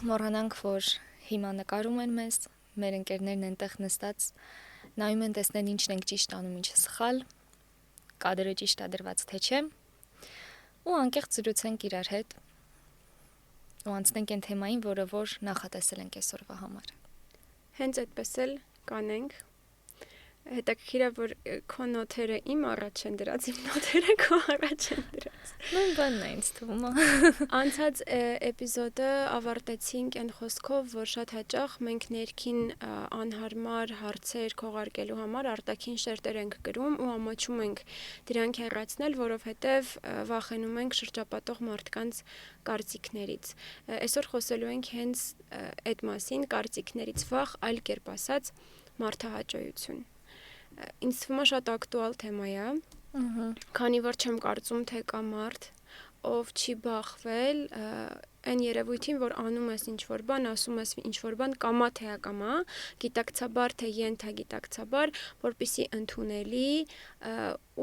մոռանանք, որ հիմա նկարում են մեզ, մեր ընկերներն այնտեղ նստած նայում են տեսնեն ինչն ենք ճիշտ անում, ինչը սխալ, կադրը ճիշտ է դրված թե չէ, ու անկեղծ զրուցենք իրար հետ ու անցնենք այն թեմային, որը որ նախատեսել ենք այսօրվա համար։ Հենց այդպես էլ կանենք։ Հետաքրքիր է, որ քո նոթերը իմ առաջ են դրած, իմ նոթերը քո առաջ են դրած։ Նույն բանն է ինձ թվում։ Անցած էպիզոդը ավարտեցինք այն խոսքով, որ շատ հաճախ մենք ներքին անհարմար հարցեր քողարկելու համար արտաքին շերտեր ենք գրում ու ամաչում ենք դրանք հեռացնել, որովհետև վախենում ենք շրջապատող մարդկանց կարծիքներից։ Այսօր խոսելու ենք հենց այդ մասին, կարծիքներից վախ, այլ կերպ ասած, մարդահաճոյություն։ Ինձ թվում է շատ ակտուալ թեմա է, քանի որ չեմ կարծում, թե կա մարդ, ով չի բախվել այն երևույթին, որ անում ես ինչ-որ բան, ասում ես ինչ-որ բան, կամա թե ակամա, գիտակցաբար թե ենթագիտակցաբար, որպեսզի ընդունելի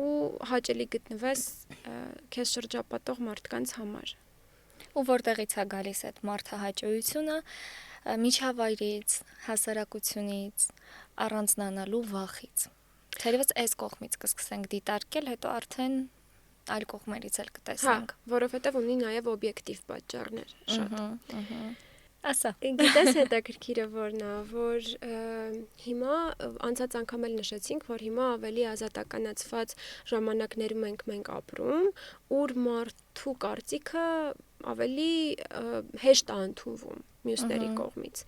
ու հաճելի գտնվես քեզ շրջապատող մարդկանց համար։ Ու որտեղից է գալիս այդ մարդահաճոյությունը, միջավայրից, հասարակությունից, առանձնանալու վախից։ Թերևս այս կողմից կսկսենք դիտարկել, հետո արդեն այլ կողմերից էլ կտեսնենք։ Որովհետև ունի նաև օբյեկտիվ պատճառներ շատ։ Ասա։ Գիտես հետաքրքիրը որն է, որ հիմա անցած անգամ էլ նշեցինք, որ հիմա ավելի ազատականացված ժամանակներում ենք մենք ապրում, ուր մարդու կարծիքը ավելի հեշտ է ընդունվում մյուսների կողմից։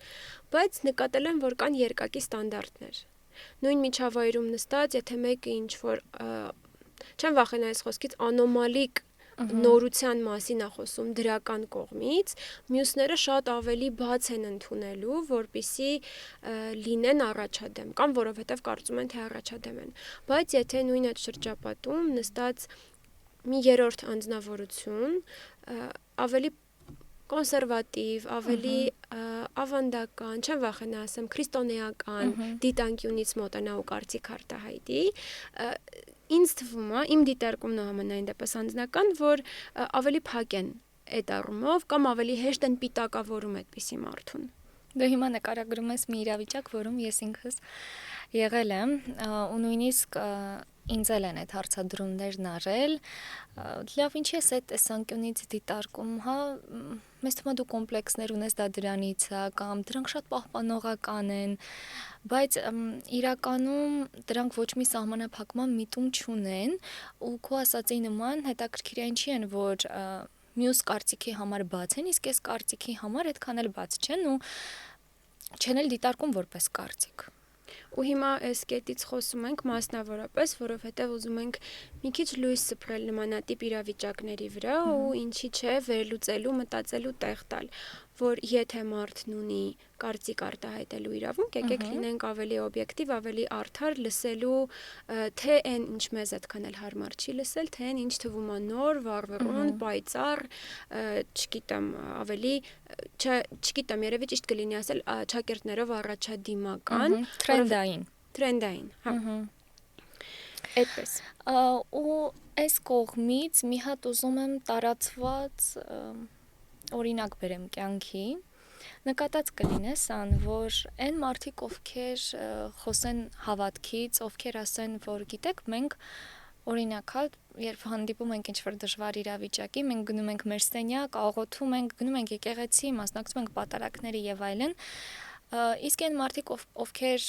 Բայց նկատել եմ, որ կան երկակի ստանդարտներ։ Նույն միջավայրում նստած, եթե մեկը ինչ-որ չեմ վախենա այս խոսքից անոմալիկ նորության մասին է խոսում դրական կողմից, մյուսները շատ ավելի բաց են ընդունելու, որպեսզի լինեն առաջադեմ, կամ որովհետև կարծում են, թե առաջադեմ են։ Բայց եթե նույն այդ շրջապատում նստած մի երրորդ անձնավորություն ավելի կոնսերվատիվ, ավելի ավանդական, չեմ վախենա ասեմ, քրիստոնեական դիտանկյունից մոտենա ու կարծիք արտահայտի, ինձ թվում է, իմ դիտարկումն է համենայն դեպս անձնական, որ ավելի փակ են այդ առումով կամ ավելի հեշտ են պիտակավորում այդպիսի մարդուն։ Դու հիմա նկարագրում ես մի իրավիճակ, որում ես ինքս եղել եմ, ու նույնիսկ ինձ էլ են այդ հարցադրումներն արել, լավ, ինչի ես այդ տեսանկյունից դիտարկում, հա, մեզ թվում է դու կոմպլեքսներ ունես, դա դրանից է, կամ դրանք շատ պահպանողական են, բայց իրականում դրանք ոչ մի սահմանափակման միտում չունեն, ու քո ասածի նման հետաքրքիր է ինչի են, որ մյուս կարծիքի համար բաց են, իսկ այս կարծիքի համար այդքան էլ բաց չեն ու չեն էլ դիտարկում որպես կարծիք։ Ու հիմա այս կետից խոսում ենք մասնավորապես, որովհետև ուզում ենք մի քիչ լույս սփռել նմանատիպ իրավիճակների վրա ու ինչի՞ չէ վերլուծելու, մտածելու տեղ տալ, որ եթե մարդն ունի կարծիք արտահայտելու իրավունք, եկեք լինենք ավելի օբյեկտիվ, ավելի արդար, լսելու թե այն ինչ մեզ այդքան էլ հարմար չի լսել, թե այն ինչ թվում է նոր, վառվռուն, պայծառ, չգիտեմ, ավելի չգիտեմ, երևի ճիշտ կլինի ասել ճակերտներով առաջադիմական, տրենդային, հա։ Այդպես։ Ու այս կողմից մի հատ ուզում եմ տարածված օրինակ բերեմ կյանքի, նկատած կլինես ան, որ այն մարդիկ, ովքեր խոսեն հավատքից, ովքեր ասեն, որ գիտեք, մենք օրինակ, երբ հանդիպում ենք ինչ-որ դժվար իրավիճակի, մենք գնում ենք մեր սենյակ, աղոթում ենք, գնում ենք եկեղեցի, մասնակցում ենք պատարակների եւ այլն, իսկ այն մարդիկ, ովքեր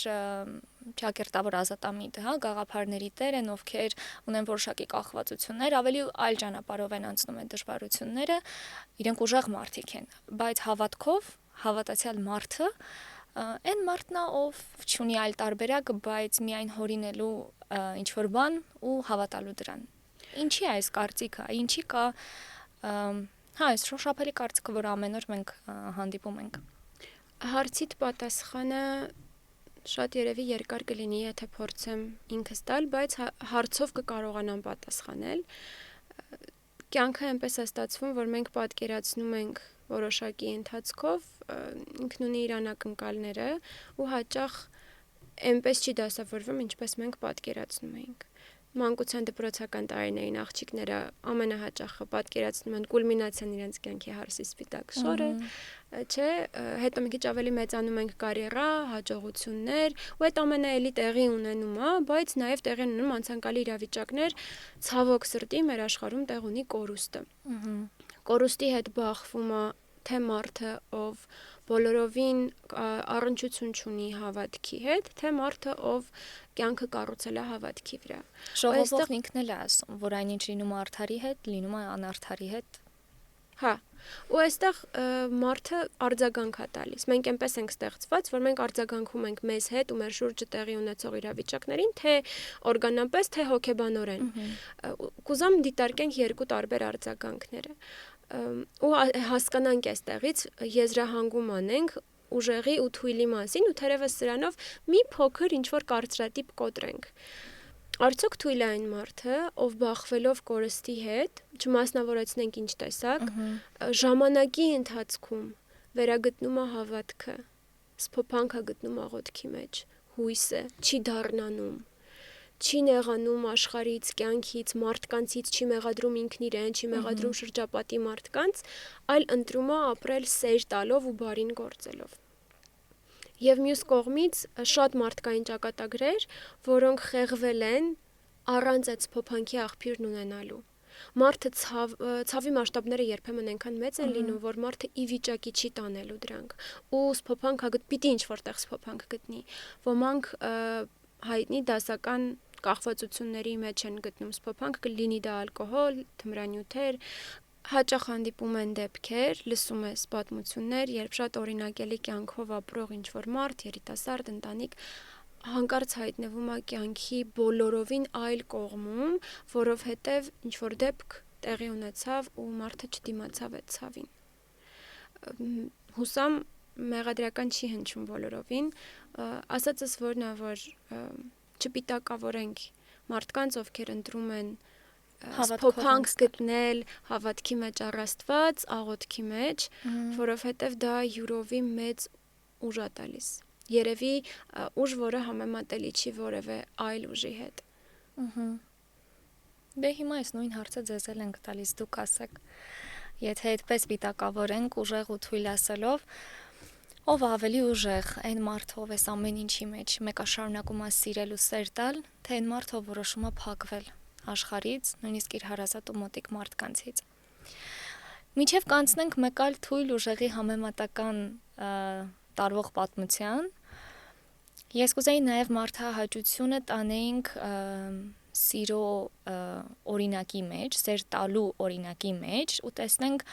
ճակերտավոր ազատամիտ, հա, գաղափարների տեր են, ովքեր ունեն որոշակի կախվածություններ, ավելի այլ ճանապարհով են անցնում այդ դժվարությունները, իրենք ուժեղ մարդիկ են, բայց հավատքով հավատացյալ մարդը այն մարդն է, ով չունի այլ տարբերակ, բայց միայն հորինելու ինչ-որ բան ու հավատալու դրան։ Ինչի է այս կարծիքը, ինչի կա այս շոշափելի կարծիքը, որ ամեն օր մենք հանդիպում ենք։ Հարցիդ պատասխանը շատ երևի երկար կլինի, եթե փորձեմ ինքս տալ, բայց հարցով կկարողանամ պատասխանել։ Կյանքը այնպես է ստացվում, որ մենք պատկերացնում ենք որոշակի ընթացքով, ինքն ունի իր անակնկալները ու հաճախ այնպես չի դասավորվում, ինչպես մենք պատկերացնում էինք։ մանկության դպրոցական տարիներին աղջիկները ամենահաճախը պատկերացնում են կուլմինացիան իրենց կյանքի հարսի սպիտակ շորը, չէ, հետո մի քիչ ավելի մեծանում ենք կարիերա, հաջողություններ, ու այդ ամենը էլի տեղի ունենում է, բայց նաև տեղի ունենում անցանկալի իրավիճակներ, ցավոք սրտի մեր աշխարհում տեղ ունի կորուստը։ Կորուստի հետ բախվում է թե մարդը, ով բոլորովին առնչություն չունի հավատքի հետ, թե մարդը, ով կյանքը կառուցել է հավատքի վրա։ Ժողովուրդն ինքն էլ է ասում, որ այնինչ լինում է արդարի հետ, լինում է անարդարի հետ։ Հա, ու այստեղ մարդը արձագանք է տալիս։ Մենք այնպես ենք ստեղծված, որ մենք արձագանքում ենք մեզ հետ ու մեր շուրջը տեղի ունեցող իրավիճակներին, թե օրգանապես, թե հոգեբանորեն։ Կուզամ դիտարկենք երկու տարբեր արձագանքները։ Ու հասկանանք այստեղից եզրահանգում անենք ուժեղի ու թույլի մասին ու թերևս սրանով մի փոքր ինչ-որ կարծրատիպ կոտրենք։ Արդյոք թույլ է այն մարդը, ով բախվելով կորստի հետ, չմասնավորեցնենք ինչ տեսակ, ժամանակի ընթացքում վերագտնում է հավատքը, սփոփանք է գտնում աղոթքի մեջ, հույսը, չի դառնանում, չի նեղանում աշխարհից, կյանքից, մարդկանցից, չի մեղադրում ինքն իրեն, չի մեղադրում շրջապատի մարդկանց, այլ ընտրում է ապրել սեր տալով ու բարին գործելով։ Եվ մյուս կողմից շատ մարդկային ճակատագրեր, որոնք խեղվել են առանց այդ սփոփանքի աղբյուրն ունենալու։ Մարդը ցավի մասշտաբները երբեմն այնքան մեծ են լինում, որ մարդը ի վիճակի չի տանելու դրանք։ Ու սփոփանքը պիտի ինչ-որտեղ սփոփանք գտնի։ Ոմանք հայտնի դասական կախվածությունների մեջ են գտնում սփոփանք, կլինի դա ալկոհոլ, թմրանյութեր, հաճախ հանդիպում են դեպքեր, լսում ես պատմություններ, երբ շատ օրինակելի կյանքով ապրող ինչ-որ մարդ, երիտասարդ, ընտանիք հանկարծ հայտնվում է կյանքի բոլորովին այլ կողմում, որովհետև ինչ-որ դեպք տեղի ունեցավ ու մարդը չդիմացավ այդ ցավին։ Հուսամ մեղադրական չի հնչում բոլորովին, ասածս որն է, որ չպիտակավորենք մարդկանց, ովքեր ընտրում են սփոփանք գտնել հավատքի մեջ առ Աստված, աղոթքի մեջ, որովհետև դա յուրովի մեծ ուժ է տալիս։ Երևի ուժ, որը համեմատելի չի որևէ այլ ուժի հետ։ Դե հիմա այս նույն հարցը ձեզ էլ ենք տալիս, դուք ասեք, եթե այդպես պիտակավորենք ուժեղ ու թույլ ասելով, ով ավելի ուժեղ, այն մարդը, ով էս ամեն ինչի մեջ մեկը շարունակում է սիրել ու սեր տալ, թե այն մարդը, ով որոշում է փակվել աշխարհից, նույնիսկ իր հարազատ ու մոտիկ մարդկանցից։ Մինչև կանցնենք մեկ այլ թույլ ուժեղի համեմատական տարվող պատմության, ես կուզեի նաև մարդահաճությունը տանեինք սիրո օրինակի մեջ, սեր տալու օրինակի մեջ ու տեսնենք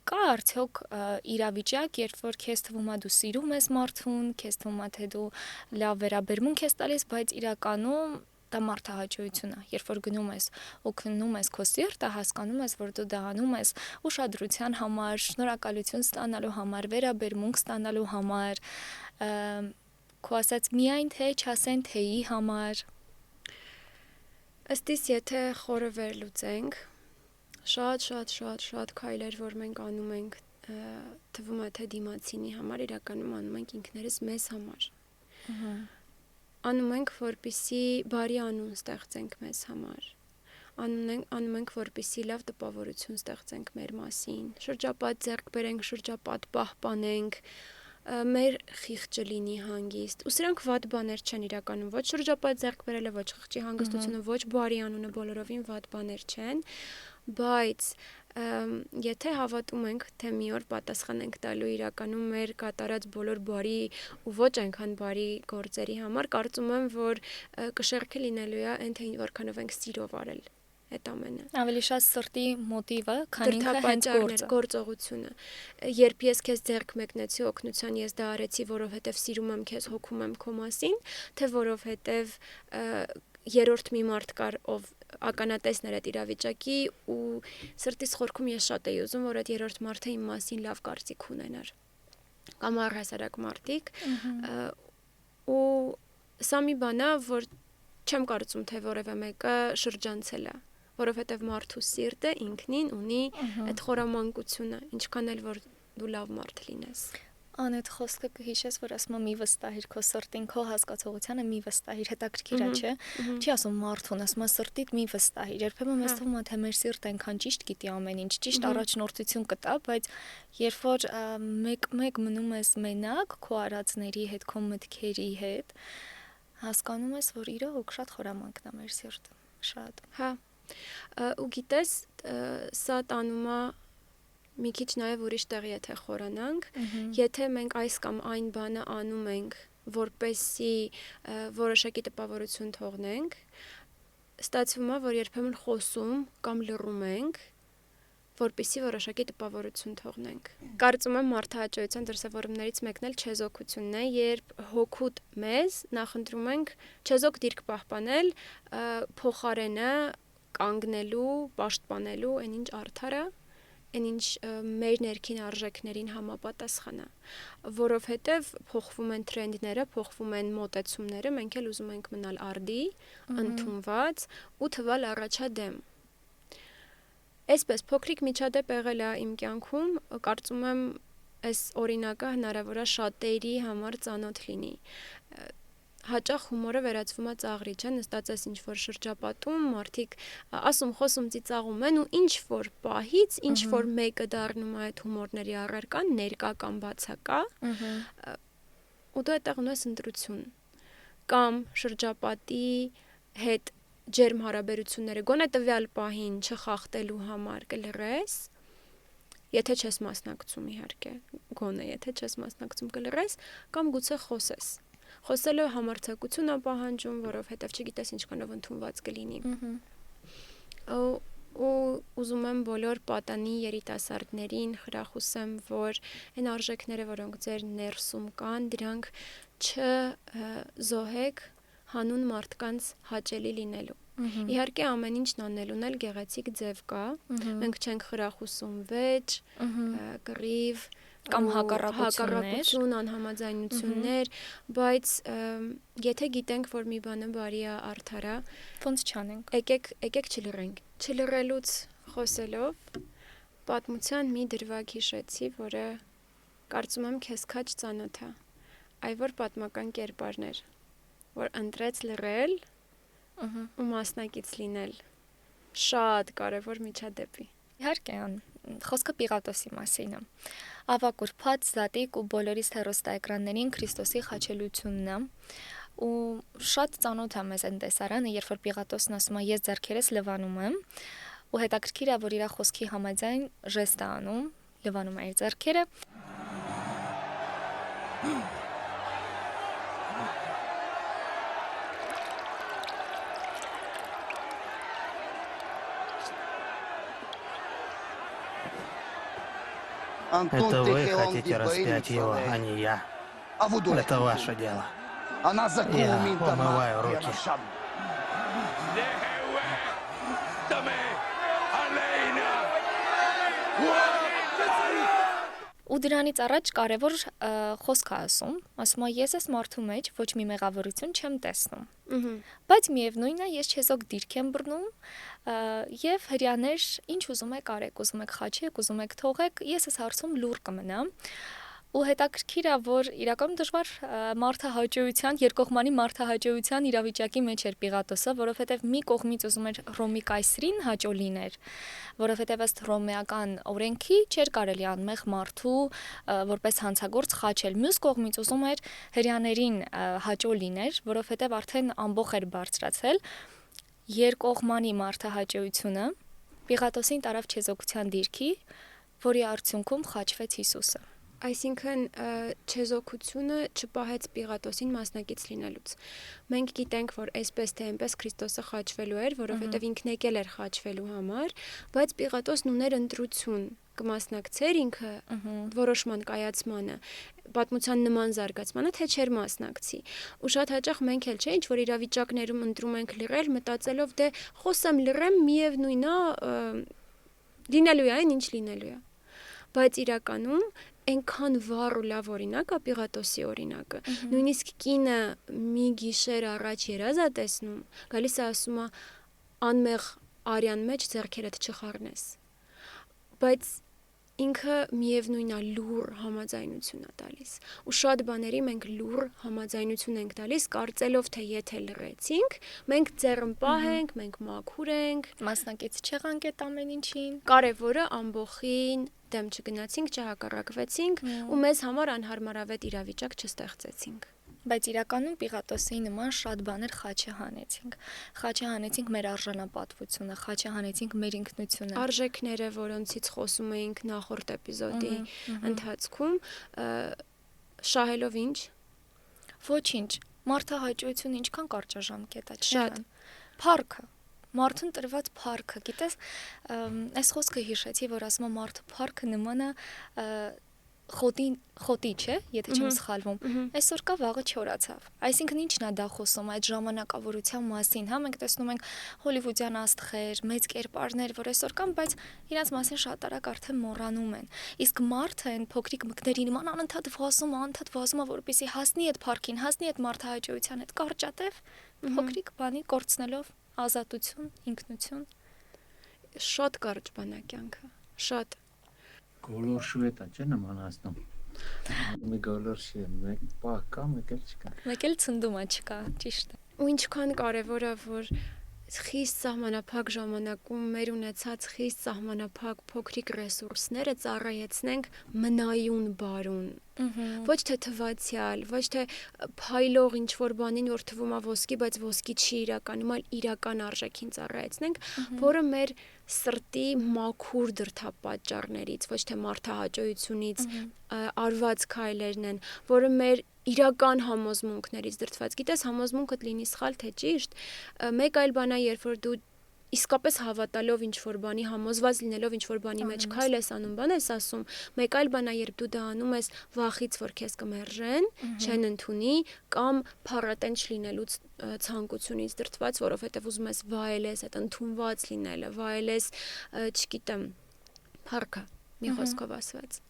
կա արդյոք իրավիճակ, երբ որ քեզ թվում է դու սիրում ես մարդուն, քեզ թվում է թե դու լավ վերաբերմունք ես տալիս, բայց իրականում դա մարդահաճույություն է, երբ որ գնում ես ու քննում ես քո սիրտը, հասկանում ես, որ դու դա անում ես ուշադրության համար, շնորհակալություն ստանալու համար, վերաբերմունք ստանալու համար, քո ասած միայն թե չասեն թեյի համար։ Ըստ իս, եթե խորը վերլուծենք, շատ քայլեր, որ մենք անում ենք, թվում է թե դիմացինի համար, իրականում անում ենք ինքներս մեզ համար։ Անում ենք, որպեսզի բարի անուն ստեղծենք մեզ համար։ Անում ենք, որպեսզի լավ տպավորություն ստեղծենք մեր մասին, շրջապատ ձեռք բերենք, շրջապատ պահպանենք, մեր խիղճը լինի հանգիստ։ Ու սրանք վատ բաներ չեն իրականում, ոչ շրջապատ ձեռք բերելը, ոչ խիղճի հանգստությունը, ոչ բարի անունը բոլորովին վատ բաներ չեն, բայց եթե հավատում ենք, թե մի օր պատասխան ենք տալու իրականում մեր կատարած բոլոր բարի ու ոչ այնքան բարի գործերի համար, կարծում եմ, որ կշեռքը լինելու է այն, թե որքանով ենք սիրով արել այդ ամենը։ Ավելի շատ սրտի մոտիվը, քան ինքը հենց գործողությունը։ Երբ ես քեզ ձեռք մեկնեցի օգնության, ես դա արեցի, որովհետև սիրում եմ քեզ, հոգում եմ քո մասին, թե որովհետև երրորդ մի մարդ կար, ով ականատեսն էր այդ իրավիճակի ու սրտիս խորքում ես շատ էի ուզում, որ այդ երրորդ մարդը իմ մասին լավ կարծիք ունենար։ Կամ առհասարակ մարդիկ ու սա մի բան է, որ չեմ կարծում, թե որևէ մեկը շրջանցել է, որովհետև մարդու սիրտը ինքնին ունի այդ խորամանկությունը, ինչքան էլ որ դու լավ մարդ լինես։ անետ խոսքը կհիշես, որ ասում եմ մի վստահիր քո սրտին, քո հասկացողությանը մի վստահիր, հետաքրքիր է, չէ։ Չի ասում մարդուն, ասում է սրտիդ մի վստահիր։ Երբեմն մեզ թվում է, թե մեր սիրտը այնքան ճիշտ գիտի ամեն ինչ, ճիշտ առաջնորդություն կտա, բայց երբ որ մեկ մնում ես մենակ քո արածների հետ, քո մտքերի հետ, հասկանում ես, որ իրոք շատ խորամանկ է մեր սիրտը, շատ։ Հա։ Ու գիտես, սա տանում է մի քիչ նաև ուրիշ տեղ, եթե խորանանք, եթե մենք այս կամ այն բանը անում ենք, որպեսզի որոշակի տպավորություն թողնենք, ստացվում է, որ երբեմն խոսում կամ լռում ենք, որպեսզի որոշակի տպավորություն թողնենք։ Կարծում եմ մարդահաճոյության դրսևորումներից մեկն էլ չեզոքությունն է, երբ հոգուտ մեզ նախընտրում ենք չեզոք դիրք պահպանել, փոխարենը կանգնելու, պաշտպանելու այն ինչ արդար է, այն ինչ մեր ներքին արժեքներին համապատասխան է, որովհետև փոխվում են թրենդները, փոխվում են մոտեցումները, մենք էլ ուզում ենք մնալ արդի, ընդունված ու թվալ առաջադեմ։ Այսպես փոքրիկ միջադեպ եղել է իմ կյանքում, կարծում եմ այս օրինակը հնարավոր է շատերի համար ծանոթ լինի։ Հաճախ հումորը վերածվում է ծաղրի, չէ՞, նստած ես ինչ-որ շրջապատում, մարդիկ ասում, խոսում, ծիծաղում են ու ինչ-որ պահից, ինչ-որ մեկը դառնում է այդ հումորների առարկան, ներկա կամ բացակա, ու դու այդտեղ ունես ընտրություն։ Կամ շրջապատի հետ ջերմ հարաբերությունները գոնե տվյալ պահին չխախտելու համար կլռես, եթե չես մասնակցում իհարկե, գոնե եթե չես մասնակցում կլռես, կամ գուցե խոսես։ Խոսելը համարձակություն է պահանջում, որովհետև չգիտես ինչքանով ընդունված կլինի։ Ու ուզում եմ բոլոր պատանի երիտասարդներին խրախուսեմ, որ այն արժեքները, որոնք ձեր ներսում կան, դրանք չզոհեք հանուն մարդկանց հաճելի լինելու։ Իհարկե ամեն ինչն անելուն էլ գեղեցիկ ձև կա, մենք չենք խրախուսում վեճ, կռիվ, կամ հակառակություն, անհամաձայնություններ, բայց եթե գիտենք, որ մի բանը բարի է, արդար է, ոնց չանենք։ Եկեք չլռենք։ Չլռելուց խոսելով պատմության մի դրվագ հիշեցի, որը կարծում եմ քեզ քաչ ծանոթ է։ Այ որ պատմական կերպարն էր, որ ընտրեց լռել ու մասնակից լինել շատ կարևոր միջադեպի։ Իհարկե, խոսքը Պիղատոսի մասին է։ Ավագ ուրբաթ, զատիկ ու բոլորիս հեռուստաէկրաններին Քրիստոսի խաչելությունն է։ Ու շատ ծանոթ է մեզ այն տեսարանը, երբ որ Պիղատոսն ասում է ես ձեռքերս լվանում եմ, ու հետաքրքիր է, որ իր խոսքի համաձայն ժեստ է անում, լվանում է իր ձեռքերը։ Это вы хотите распять его, а не я. Это ваше дело. Я умываю руки. Ու դրանից առաջ կարևոր խոսք է ասում է ես ես մարդու մեջ ոչ մի մեղավորություն չեմ տեսնում։ Բայց միևնույնն է, ես չեզոք դիրք եմ բռնում եւ հрьяաներ ինչ ուզում եք արեք, ուզում եք խաչեք, ուզում եք թողեք, ես այս հարցում լուր կմնամ։ Ու հետաքրքիր է, որ իրականում դժվար մարդահաճոյության, երկկողմանի մարդահաճոյության իրավիճակի մեջ էր Պիղատոսը, որովհետև մի կողմից ուզում էր Հռոմի կայսրին հաճո լիներ, որովհետև ըստ հռոմեական օրենքի չէր կարելի անմեղ մարդու որպես հանցագործ խաչել։ Մյուս կողմից ուզում էր հрьяաներին հաճո լիներ, որովհետև արդեն ամբողջ էր բարձրացել երկկողմանի մարդահաճոյությունը Պիղատոսին տարավ չեզոքության դիրքի, որի արդյունքում խաչվեց Հիսուսը։ Այսինքն չեզոքությունը չպահեց Պիղատոսին մասնակից լինելուց։ Մենք գիտենք, որ այսպես թե այնպես Քրիստոսը խաչվելու էր, որովհետև ինքն եկել էր խաչվելու համար, բայց Պիղատոսն ուներ ընտրություն, կմասնակցեր ինքը որոշման կայացմանը, պատմության նման զարգացմանը, թե չէր մասնակցի։ Ու շատ հաճախ մենք էլ չէ, ինչ որ իրավիճակներում ընտրում ենք լռել, մտածելով դե խոսեմ լռեմ, միևնույն է, լինելու է այն, ինչ լինելու է։ Բայց իրականում այնքան վառ ու լավ օրինակ է Պիղատոսի օրինակը։ Նույնիսկ կինը մի գիշեր առաջ երազ է տեսնում, գալիս է ասում է անմեղ արյան մեջ ձեռքերդ չխառնես։ Բայց ինքը միևնույն է լուր համաձայնություն է տալիս ու շատ բաների մենք լուր համաձայնություն ենք տալիս կարծելով թե եթե լրեցինք մենք ձեռնպահ ենք մենք մաքուր ենք Մասնակից չեղանք այդ ամեն ինչին։ կարևորը ամբողին դեմ չգնացինք չհակառակվեցինք ու մեզ համար անհարմարավետ իրավիճակ չստեղծեցինք Բայց իրականում Պիղատոսի նման շատ բաներ խաչը հանեցինք։ Խաչը հանեցինք մեր արժանապատվությունը, խաչը հանեցինք մեր ինքնությունը։ Արժեքները, որոնցից խոսում էինք նախորդ էպիզոդի ընթացքում, շահելով ինչ? Ոչինչ։ Մարդահաճույությունը ինչքան կարճաժամկետ է, Շատ։ Փառքը։ Մարդուն տրված փառքը, գիտես, այս խոսքը հիշեցի, որ ասում է մարդը փառքը նման է խոտի, չէ, եթե չեմ սխալվում։ Այսօր կա վաղը չորացավ։ Այսինքն ինչն է դա խոսում այդ ժամանակավորության մասին, հա մենք տեսնում ենք հոլիվուդյան աստղեր, մեծ կերպարներ, որ այսօր կան, բայց իրաց մասին շատ արագ արդեն մոռանում են։ Իսկ մարդը այն փոքրիկ մկների նման անընդհատ վազում է, որպեսզի հասնի այդ փառքին, հասնի այդ մարդահաճույության այդ կարճատև փոքրիկ բանի կորցնելով ազատություն, ինքնություն։ Շատ կարճ բան է կյանքը, շատ Գոլորշու է չէ նմանացնում։ Մի գոլորշի է, մեկ պահ կա, մեկ էլ չկա։ Մեկ էլ ցնդումը չկա, ճիշտ է։ Ու ինչքան կարևոր է, որ խիստ սահմանափակ ժամանակում մեր ունեցած խիստ սահմանափակ փոքրիկ ռեսուրսները ծառայեցնենք մնայուն բարուն։ Ոչ թե թվացial, ոչ թե փայլող ինչ որ բանին, որ թվում է ոսկի, բայց ոսկի չի իրականում, այլ իրական արժեքին ծառայեցնենք, որը մեր սրտի մաքուր դրդապատճառներից, ոչ թե մարդահաճույությունից արված քայլերն են, որը մեր իրական համոզմունքներից դրդված։ Գիտես, համոզմունքդ լինի սխալ թե ճիշտ, մեկ այլ բան է, երբ որ դու իսկապես հավատալով ինչ որ բանի, համոզված լինելով ինչ որ բանի մեջ քայլ ես անում, բան ես ասում, մեկ այլ բան է, երբ դու դա անում ես վախից, որ քեզ կմերժեն, չեն ընդունի կամ փառատեն չլինելու ցանկությունից դրդված, որովհետև ուզում ես վայելես այդ ընդունված լինելը, վայելես, չգիտեմ, փառքը, մի խոսքով ասված։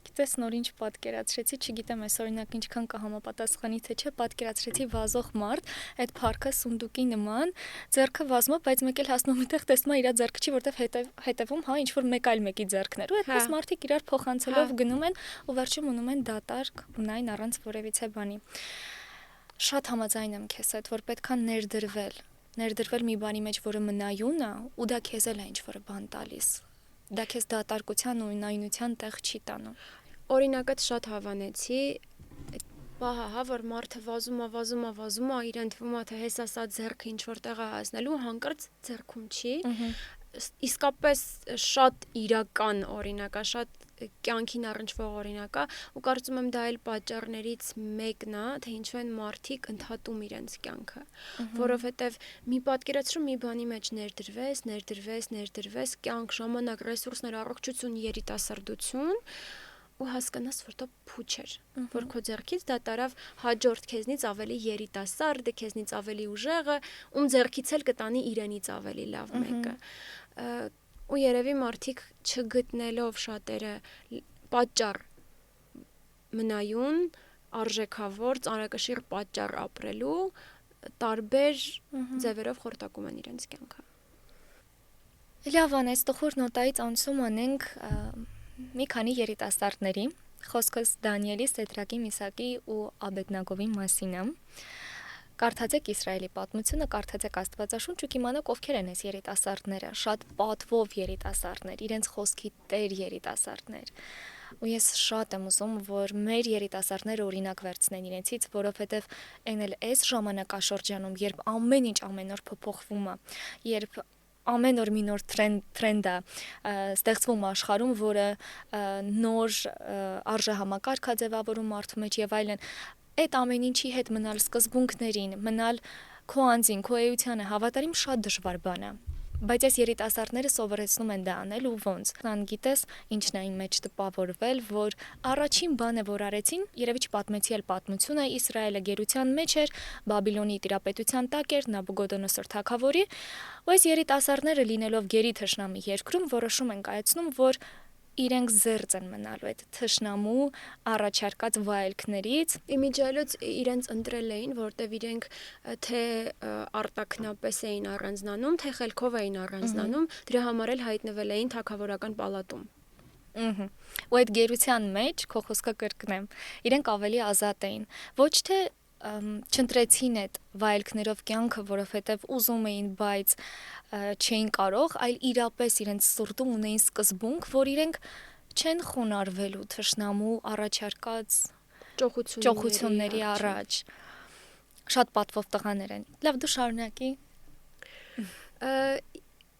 Գիտես նոր ինչ պատկերացրեցի, չգիտեմ այս օրինակ ինչքան կհամապատասխանի թե չէ, պատկերացրեցի վազող մարդ, այդ փառքը սունդուկի նման, ձեռքը վազում է, բայց մեկ էլ հասնում այդտեղ տեսնում է իր ձեռքը չի, որտեվ հետևում հա ինչ որ մեկ այլ մեկի ձեռքներ, ու այդպես մարդիկ իրար փոխանցելով գնում են ու վերջում ունում են դատարկ ունայն առանց որևիցե բանի։ Շատ համաձայն եմ քեզ հետ, որ պետքա ներդրվել մի բանի մեջ, որը մնայուն է, ու դա քեզ էլ է ինչ որ բան տալիս։ Դա քեզ դատարկության ու նայնության տեղ չի տանում։ Օրինակդ շատ հավանեցի, պահա, հա, որ մարդը վազում է, իրեն թվում է, թե հեսա սա ձեռքը ինչ որտեղ է հասնելու, հանկարծ ձեռքում չի։ Իսկապես շատ իրական օրինակ է, շատ կյանքին առնչվող օրինակ է, ու կարծում եմ դա էլ պատճառներից մեկն է, թե ինչու են մարդիկ ընդհատում իրենց կյանքը, որովհետև մի պատկերացրու մի բանի մեջ ներդրվես, կյանք, ժամանակ, ռեսուրսներ, առողջություն, երիտասարդություն, ու հասկանաս, որ դա փուչ էր, որ քո ձեռքից դա տարավ հաջորդ քեզնից ավելի երիտասարդը, քեզնից ավելի ուժեղը, ում ձեռքից էլ կտանի իրենից ավելի լավ մեկը։ Ու երևի մարդիկ չգտնելով շատերը պատճառ մնայուն, արժեքավոր, ծանրակշիռ պատճառ ապրելու տարբեր ձևերով խորտակում են իրենց կյանքը։ Լավ, անես տխուր նոտայից անցում անենք մի քանի երիտասարդների, խոսքս Դանիելի, Սեդրակի, Միսակի ու Աբեդնագովի մասին է։ Կարդացեք Իսրայելի պատմությունը, կարդացեք Աստվածաշունչ ու կիմանաք ովքեր են այս երիտասարդները, շատ պատվով երիտասարդներ, իրենց խոսքի տեր երիտասարդներ։ Ու ես շատ եմ ուզում, որ մեր երիտասարդները օրինակ վերցնեն իրենցից, որովհետև այն էլ այս ժամանակաշրջանում, երբ ամեն ինչ ամեն օր փոփոխվում է, երբ ամեն օր մի նոր տրենդ է ստեղծվում աշխարհում, որը նոր արժեհամակարգ է ձևավորում մարդու մեջ եւ այլն, այդ ամեն ինչի հետ մնալ սկզբունքներին, մնալ քո անձին, քո էությանը հավատարիմ շատ դժվար բան է։ Բայց այս երիտասարդները սովորեցնում են դա անել ու ոնց։ Ան գիտես ինչն է այն մեջ տպավորվել, որ առաջին բանը, որ արեցին, երևի չպատմեցի էլ պատմությունը, Իսրայելը գերության մեջ էր, Բաբիլոնի տիրապետության տակ էր, Նաբուգոդոնոսոր թագավորի, ու այս երիտասարդները լինելով գերի թշնամի երկրում, որոշում են կայացնում, որ իրենք զերծ են մնալու այդ թշնամու առաջարկած վայելքներից։ Իմիջիայլոց իրենց ընտրել էին, որտեվ իրենք թե արտաքնապես էին առանձնանում, թե խելքով էին առանձնանում, դրա համար էլ հայտնվել էին թագավորական պալատում։ Ու այդ գերության մեջ քո խոսքը կրկնեմ, իրենք ավելի ազատ էին։ Ոչ թե չընտրեցին այդ վայելքներով կյանքը, որովհետև ուզում էին, բայց չէին կարող, այլ իրապես իրենց սրտում ունեին սկզբունք, որ իրենք չեն խոնարհվելու թշնամու առաջարկած ճոխությունների առաջ։ Շատ պատվով տղաներ են։ Լավ, դու շարունակի։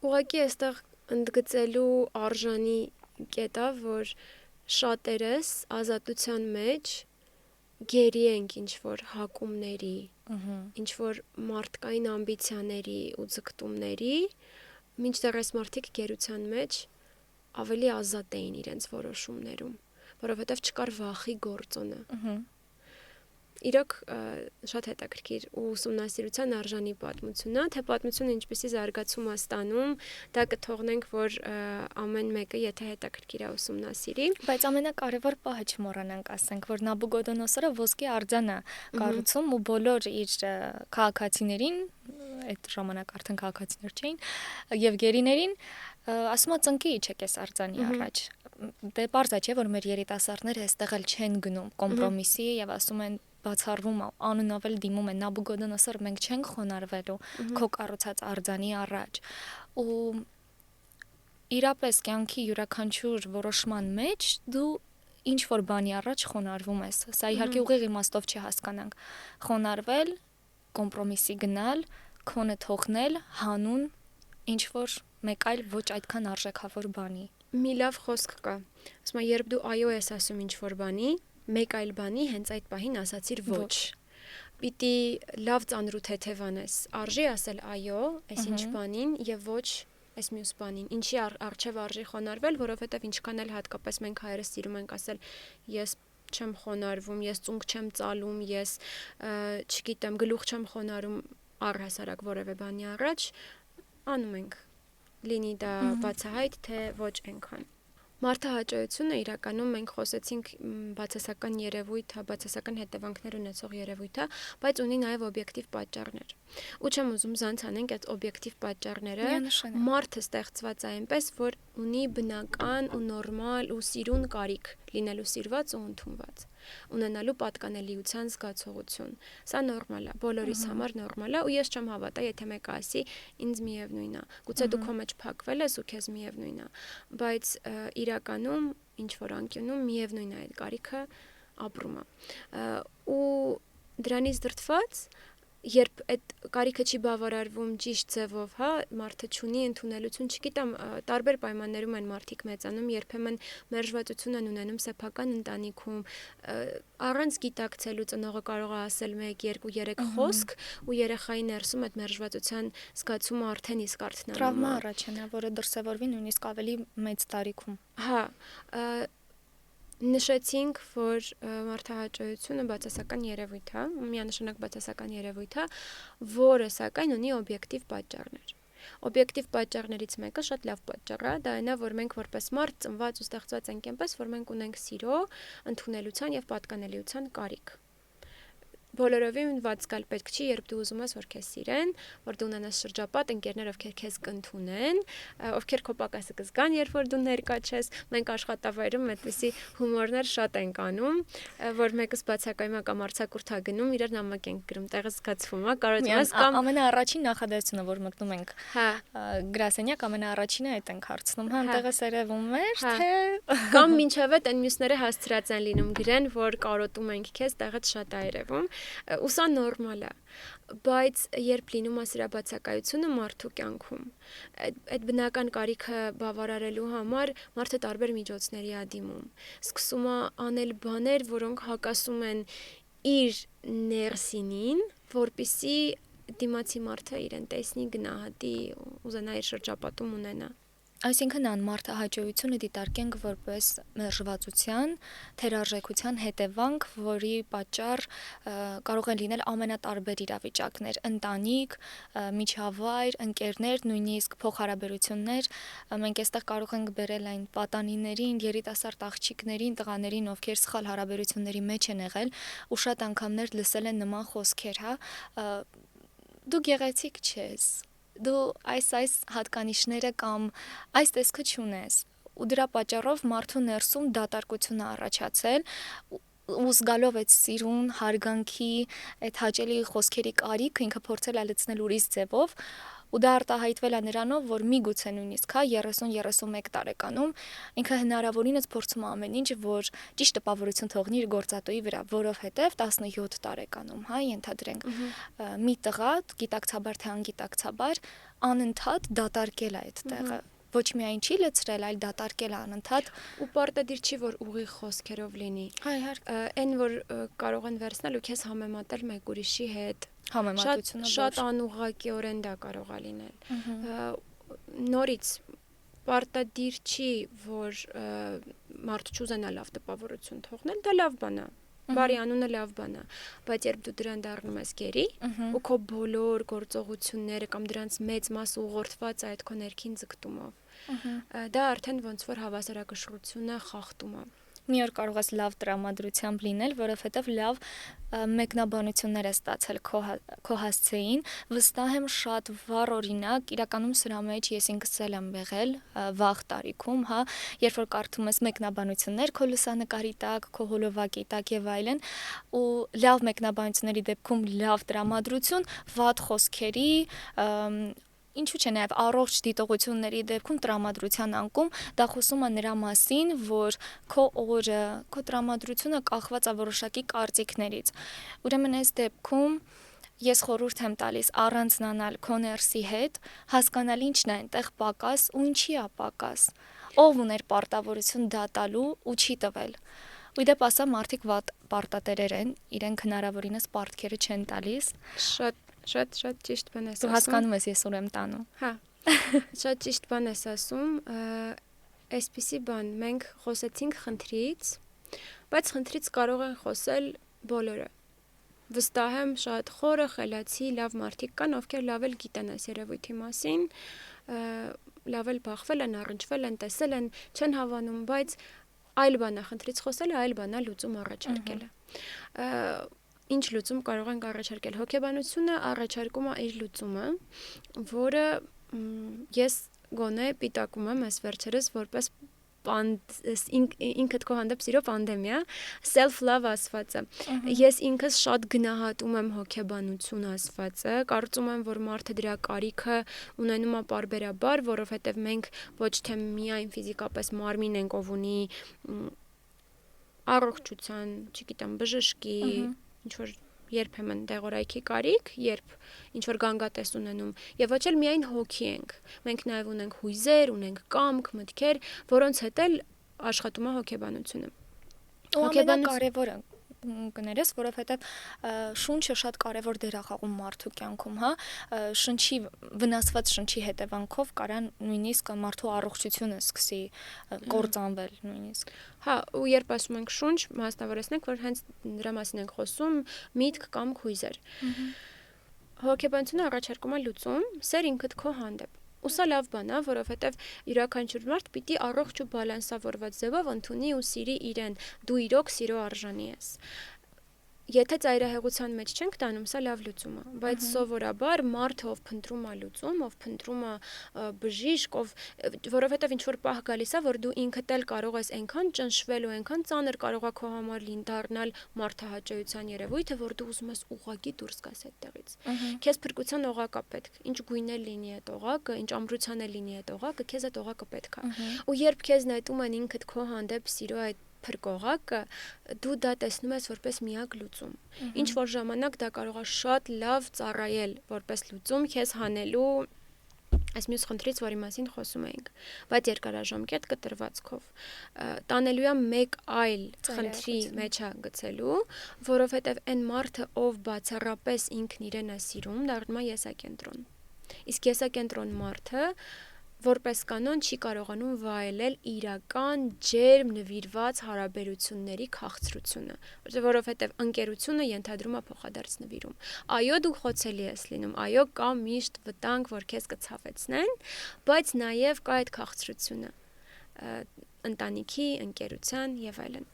Ուղղակի այստեղ ընդգծելու արժանի կետա, որ շատերս ազատության մեջ գերի ենք ինչ-որ հակումների, ինչ-որ մարդկային ամբիցիաների ու ձգտումների, մինչդեռ այս մարդիկ գերության մեջ ավելի ազատ էին իրենց որոշումներում, որովհետև չկար վախի գործոնը։ Իրոք շատ հետաքրքիր ու ուսումնասիրության արժանի պատմությունն է, թե պատմությունը ինչպեսի զարգացում է ստանում, դա կթողնենք, որ ամեն մեկը եթե հետաքրքիր է ուսումնասիրի։ Բայց ամենակարևոր պահը չմոռանանք ասենք, որ Նաբուկոդոնոսորը ոսկե արձան է կառուցում ու բոլոր իր քաղաքացիներին, այդ ժամանակ արդեն քաղաքացիներ չէին, եւ գերիներին ասում է ծնկի իջեք այս արձանի առաջ։ Դե պարզ է, չէ, որ մեր երիտասարդները այստեղ էլ չեն գնում կոմպրոմիսի եւ ասում են բացառվում անունով էլ դիմում են Նաբուկոդոնոսոր, մենք չենք խոնարհվելու քո կառուցած արձանի առաջ։ Ու իրապես կյանքի յուրաքանչյուր որոշման մեջ դու ինչ որ բանի առաջ խոնարհվում ես։ Սա իհարկե ուղիղ իմաստով չի հասկանանք։ Խոնարհվել, կոմպրոմիսի գնալ, քոնը թողնել, հանուն ինչ որ մեկ այլ ոչ այդքան արժեքավոր բանի։ Մի լավ խոսք կա։ Ասում եմ, երբ դու այո ես ասում ինչ որ բանի, մեկ այլ բանի հենց այդ պահին ասացիր ոչ։ Պիտի լավ ծանր ու թեթև անես։ Արժի ասել այո, այս ինչ բանին եւ ոչ այս մյուս բանին։ Ինչի արժև արժի խոնարհվել, որովհետեւ ինչքան էլ հատկապես մենք հայերս սիրում ենք ասել ես չեմ խոնարհվում, ես ծունկ չեմ ծալում, ես չգիտեմ, գլուխ չեմ խոնարհում առհասարակ որևէ բանի առաջ, անում ենք։ Լինի դա բացահայտ, թե ոչ այնքան։ Մարդահաճոյությունը իրականում մենք խոսեցինք բացասական երևույթ, բացասական հետևանքներ ունեցող երևույթ է, բայց ունի նաև օբյեկտիվ պատճառներ։ Ու չեմ ուզում զանց անենք այդ օբյեկտիվ պատճառները։ Մարդը ստեղծված է այնպես, որ ունի բնական ու նորմալ ու սիրուն կարիք լինելու սիրված ու ընդունված, ունենալու պատկանելիության զգացողություն։ Սա նորմալ է, բոլորիս համար նորմալ է, ու ես չեմ հավատա, եթե մեկը ասի ինձ միևնույն է։ Գուցե դու քո մեջ փակվել ես ու քեզ միևնույն է, բայց իրականում ինչ որ անկյունում միևնույն է այդ կարիքը ապրում է։ Ու դրանից դրդված երբ այդ կարիքը չի բավարարվում ճիշտ ձևով, հա, մարդը չունի ընդունելություն, չգիտեմ, տարբեր պայմաններում են մարդիկ մեծանում, երբեմն մերժվածություն են ունենում սեփական ընտանիքում, առանց գիտակցելու ծնողը կարող է ասել 1, 2, 3 խոսք ու երեխայի ներսում այդ մերժվածության զգացումը արդեն իսկ արթնանում է։ Տրավմա առաջանա, որը դրսևորվի նույնիսկ ավելի մեծ տարիքում։ Հա, նշեցինք, որ մարդահաճոյությունը բացասական երևույթ է, միանշանակ բացասական երևույթ է, որը սակայն ունի օբյեկտիվ պատճառներ։ Օբյեկտիվ պատճառներից մեկը շատ լավ պատճառ է, դա այն է, որ մենք որպես մարդ ծնված ու ստեղծված ենք այնպես, որ մենք ունենք սիրո, ընդունելության եւ պատկանելիության կարիք։ Բոլորովին ված գալ պետք չի, երբ դու ուզում ես, որ քեզ սիրեն, որ դու ունենաս շրջապատ ընկերներ, ովքեր քեզ կընդունեն, ովքեր քո պակասը կզգան, երբ որ դու ներկա չես։ Մենք աշխատավայրում այդպիսի հումորներ շատ ենք անում, որ մեկս բացակայում է կամ արձակուրդ է գնում, իրար նամակ ենք գրում, տեղը զգացվում է, կարոտ ես կամ ամենաառաջին նախադասությունը, որ մտնում ենք գրասենյակ, ամենաառաջինը այդ ենք հարցնում, հա, տեղը սերևում էր, թե կամ մինչև այդ այն մյուսները հասցրած են լինում գրեն, որ կարոտում ենք քեզ, տեղդ շատ է երևում։ Ու սա նորմալ է, բայց երբ լինում է սրա բացակայությունը մարդու կյանքում, այդ բնական կարիքը բավարարելու համար մարդը տարբեր միջոցների է դիմում, սկսում է անել բաներ, որոնք հակասում են իր ներսինին, որպեսզի դիմացի մարդը իրեն տեսնի, գնահատի, ուզենա իր շրջապատում ունենա։ Այսինքն մարդահաճոյությունը դիտարկենք որպես մերժվածության, թերարժեքության հետևանք, որի պատճառ կարող են լինել ամենատարբեր իրավիճակներ՝ ընտանիք, միջավայր, ընկերներ, նույնիսկ փոխհարաբերություններ։ Մենք այստեղ կարող ենք բերել այն պատանիներին, երիտասարդ աղջիկներին, տղաներին, ովքեր սխալ հարաբերությունների մեջ են եղել, ու շատ անգամներ լսել են նման խոսքեր, հա, դու գեղեցիկ չես, դու այս հատկանիշները կամ այս տեսքը չունես, ու դրա պատճառով մարդու ներսում դատարկություն է առաջացել ու զգալով այդ սիրուն, հարգանքի, այդ հաճելի խոսքերի կարիքը ինքը փորձել է լցնել ուրիշ ձևով ու դա արտահայտվել է նրանով, որ միգուցե նույնիսկ 30-31 տարեկանում ինքը հնարավորինս փորձում է ամեն ինչ, որ ճիշտ տպավորություն թողնի իր գործատուի վրա, որովհետև 17 տարեկանում, ենթադրենք, մի տղա գիտակցաբար թե անգիտակցաբար անընդհատ դատարկել է այդ տեղը ոչ միայն չի լցրել, այլ դատարկել է անընդհատ ու պարտադիր չի որ ուղիղ խոսքերով լինի։ Այն որ կարող են վերցնել ու քեզ համեմատել մեկ ուրիշի հետ։ Համեմատությունը շատ անուղղակիորեն դա կարող է լինել։ Նորից պարտադիր չի որ մարդը չուզենա լավ տպավորություն թողնել, դա լավ բան է։ Բարի անունը լավ բան է, բայց երբ դու դրան դառնում ես գերի, ու քո բոլոր գործողությունները կամ դրանց մեծ մասը ուղղորդված է այդ քո ներքին ձգտումով, դա արդեն ոնց որ հավասարակշռությունը խախտում է։ Մի օր կարող ես լավ տրամադրությամբ լինել, որովհետև լավ մեկնաբանություններ է ստացել քո հասցեին, վստահ եմ շատ վառ օրինակ, իրականում սրա մեջ ես ինքս էլ եմ եղել վաղ տարիքում, երբ որ կարդում ես մեկնաբանություններ քո լուսանկարի տակ, քո հոլովակի տակ եւ այլն, ու լավ մեկնաբանությունների դեպքում լավ տրամադրություն, վատ խոսքերի ինչու՞ չէ նաև առողջ դիտողությունների դեպքում տրամադրության անկում դա խոսում է նրա մասին, որ քո օրը, քո տրամադրությունը կախված է որոշակի կարծիքներից։ Ուրեմն այս դեպքում ես խորհուրդ եմ տալիս առանձնանալ քո ներսի հետ, հասկանալ ինչն է այնտեղ պակաս ու ինչի է պակաս։ Ով ուներ պարտավորություն դա տալու ու չի տվել։ Ու դեպ ասա մարդիկ վատ պարտատերեր են, իրենք հնարավորինս պարտքերը չեն տալիս։ Շատ ճիշտ բան ես ասում։ Դու հասկանում ես ես ուր եմ տանում։ Հա։ Շատ ճիշտ բան ես ասում։ Այսպիսի բան, մենք խոսեցինք խնդրից, բայց խնդրից կարող են խոսել բոլորը։ Վստահ եմ շատ խորը, խելացի, լավ մարդիկ կան, ովքեր լավ էլ գիտեն այս երևույթի մասին, լավ էլ բախվել են, առնչվել են, տեսել են, չեն հավանում, բայց այլ բան է խնդրից խոսելը, այլ բան է լուծում առաջարկելը։ Ինչ լուծում կարող ենք առաջարկել։ Հոգեբանությունը առաջարկում է իր լուծումը, որը ես գոնե պիտակում եմ այս վերջերս որպես ինքդ քո հանդեպ սիրո պանդեմիա, self-love ասվածը։ Ես ինքս շատ գնահատում եմ հոգեբանություն ասվածը, կարծում եմ, որ մարդը դրա կարիքը ունենում է պարբերաբար, որովհետև մենք ոչ թե միայն ֆիզիկապես մարմին ենք, ով ունի առողջության, չգիտեմ, բժշկի ինչ-որ երբեմն դեղորայքի կարիք, երբ ինչ-որ գանգատես ունենում, եւ ոչ էլ միայն հոգի ենք։ Մենք նաեւ ունենք հույզեր, ունենք կամք, մտքեր, որոնց հետ էլ աշխատում է հոգեբանությունը։ Ու ամենակարևորը կներես, որովհետև շունչը շատ կարևոր դեր է խաղում մարդու կյանքում, շնչի վնասված շնչի հետևանքով կարան նույնիսկ մարդու առողջությունը սկսի կործանվել նույնիսկ։ Հա, ու երբ ասում ենք շունչ, մասնավորեցնենք, որ հենց դրա մասին ենք խոսում, միտք կամ հույզեր։ Հոգեբանությունը առաջարկում է լուծում, սեր ինքդ քո հանդեպ։ Ու սա լավ բան է, որովհետև յուրաքանչյուր մարդ պիտի առողջ ու բալանսավորված ձևով ընդունի ու սիրի իրեն, դու իրոք սիրո արժանի ես։ Եթե ծայրահեղության մեջ չենք տանում, սա լավ լուծում է, բայց սովորաբար մարդը ով փնտրում է լուծում, ով փնտրում է բժիշկ, որովհետև ինչ որ պահ գալիս է, որ դու ինքդ էլ կարող ես այնքան ճնշվել ու այնքան ծանր կարող է քո համար դառնալ մարդահաճոյության երևույթը, որ դու ուզում ես ուղղակի դուրս գաս այդտեղից։ Քեզ փրկության օղակ է պետք, ինչ գույն է լինի այդ օղակը, ինչ ամրության է լինի այդ օղակը, քեզ այդ օղակը պետք է։ Ու երբ քեզ նետում են ինքդ քո հանդեպ սիրո այդ փրկողակը, դու դա տեսնում ես որպես միակ լուծում։ Ինչ որ ժամանակ դա կարող է շատ լավ ծառայել որպես լուծում քեզ հանելու այս մյուս խնդրից, որի մասին խոսում էինք, բայց երկարաժամկետ կտրվածքով տանելու է մեկ այլ խնդրի մեջ է գցելու, որովհետև այն մարդը, ով բացառապես ինքն իրեն է սիրում, դառնում է եսակենտրոն։ Իսկ եսակենտրոն մարդը որպես կանոն չի կարողանում վայելել իրական ջերմ նվիրված հարաբերությունների քաղցրությունը, որովհետև ընկերությունը ենթադրում է փոխադարձ նվիրում։ Այո, դու խոցելի ես լինում, այո, կա միշտ վտանգ, որ քեզ կցավեցնեն, բայց նաև կա այդ քաղցրությունը ընտանիքի, ընկերության եւ այլն։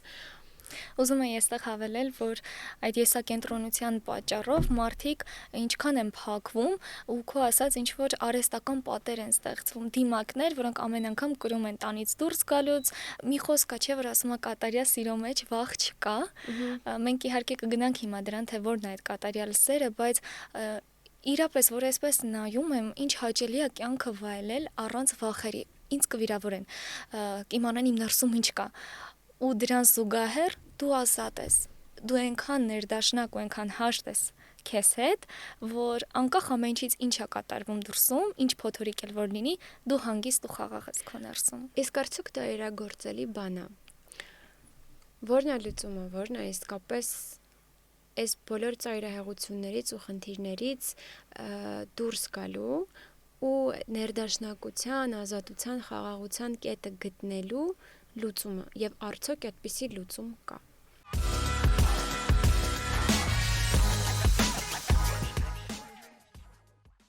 Ուզում եմ այստեղ հավելել, որ այդ եսակենտրոնության պատճառով մարդիկ ինչքան են փակվում ու քո ասած ինչ որ արհեստական պատեր են ստեղծվում, դիմակներ, որոնք ամեն անգամ կրում են տանից դուրս գալուց, մի խոսք կա, չէ, որ ասում է կատարյալ սիրո մեջ վախ չկա։ Մենք իհարկե կգնանք հիմա դրան, թե որն է այդ կատարյալ սերը, բայց իրապես որ այսպես նայում եմ, ինչ հաճելի է կյանքը վայելել առանց վախերի։ Ինձ կվիրավորեն, կիմանան իմ ներսում ինչ կա։ Ու դրան զուգահեռ դու ազատ ես, դու այնքան ներդաշնակ ու այնքան հաշտ ես քեզ հետ, որ անկախ ամեն ինչից ինչ է կատարվում դրսում, ինչ փոթորիկ էլ որ լինի, դու հանգիստ ու խաղաղ ես քո ներսում։ Իսկ արդյոք դա իրագործելի բան է։ Որն է լուծումը, որն է իսկապես այս բոլոր ծայրահեղություններից ու խնդիրներից դուրս գալու ու ներդաշնակության, ազատության, խաղաղության կետը գտնելու լուծումը, եւ արդյոք այդպիսի լուծում կա։